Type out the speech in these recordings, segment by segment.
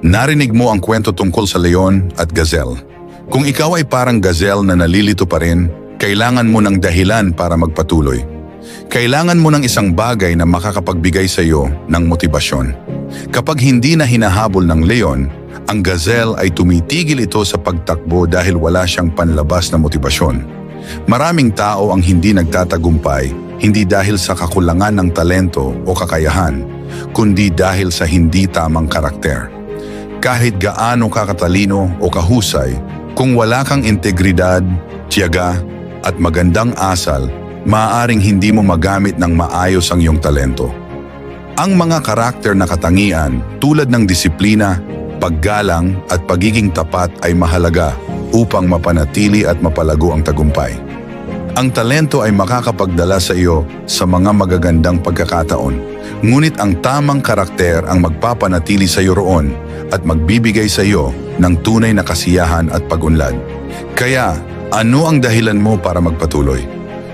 Narinig mo ang kwento tungkol sa leon at gazelle. Kung ikaw ay parang gazelle na nalilito pa rin, kailangan mo ng dahilan para magpatuloy. Kailangan mo ng isang bagay na makakapagbigay sa iyo ng motibasyon. Kapag hindi na hinahabol ng leon, ang gazelle ay tumitigil ito sa pagtakbo dahil wala siyang panlabas na motibasyon. Maraming tao ang hindi nagtatagumpay, hindi dahil sa kakulangan ng talento o kakayahan, kundi dahil sa hindi tamang karakter. Kahit gaano ka katalino o kahusay, kung wala kang integridad, tiyaga at magandang asal, maaaring hindi mo magamit ng maayos ang iyong talento. Ang mga karakter na katangian tulad ng disiplina, paggalang at pagiging tapat ay mahalaga upang mapanatili at mapalago ang tagumpay. Ang talento ay makakapagdala sa iyo sa mga magagandang pagkakataon, ngunit ang tamang karakter ang magpapanatili sa iyo roon at magbibigay sa iyo ng tunay na kasiyahan at pag-unlad. Kaya, ano ang dahilan mo para magpatuloy?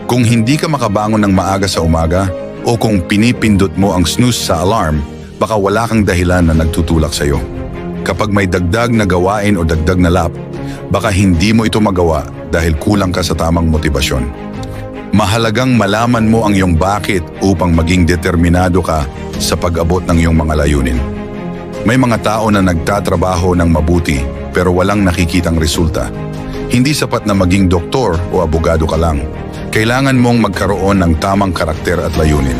Kung hindi ka makabangon ng maaga sa umaga o kung pinipindot mo ang snooze sa alarm, baka wala kang dahilan na nagtutulak sa iyo. Kapag may dagdag na gawain o dagdag na lap, baka hindi mo ito magawa dahil kulang ka sa tamang motibasyon. Mahalagang malaman mo ang iyong bakit upang maging determinado ka sa pag-abot ng iyong mga layunin. May mga tao na nagtatrabaho ng mabuti pero walang nakikitang resulta. Hindi sapat na maging doktor o abogado ka lang. Kailangan mong magkaroon ng tamang karakter at layunin.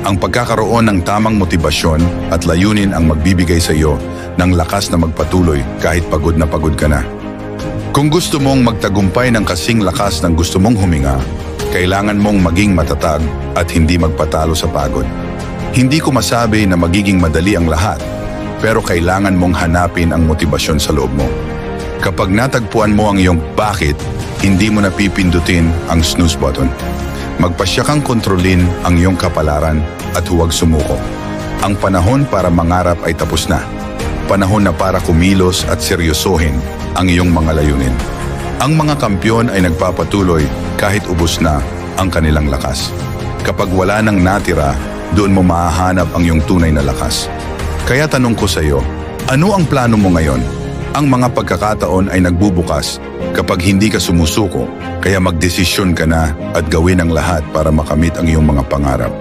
Ang pagkakaroon ng tamang motibasyon at layunin ang magbibigay sa iyo ng lakas na magpatuloy kahit pagod na pagod ka na. Kung gusto mong magtagumpay ng kasing lakas ng gusto mong huminga, kailangan mong maging matatag at hindi magpatalo sa pagod. Hindi ko masabi na magiging madali ang lahat, pero kailangan mong hanapin ang motibasyon sa loob mo. Kapag natagpuan mo ang iyong bakit, hindi mo napipindutin ang snooze button. Magpasya kang kontrolin ang iyong kapalaran at huwag sumuko. Ang panahon para mangarap ay tapos na. Panahon na para kumilos at seryosohin ang iyong mga layunin. Ang mga kampyon ay nagpapatuloy kahit ubos na ang kanilang lakas. Kapag wala nang natira, doon mo mahahanap ang iyong tunay na lakas. Kaya tanong ko sa iyo, ano ang plano mo ngayon? Ang mga pagkakataon ay nagbubukas kapag hindi ka sumusuko, kaya magdesisyon ka na at gawin ang lahat para makamit ang iyong mga pangarap.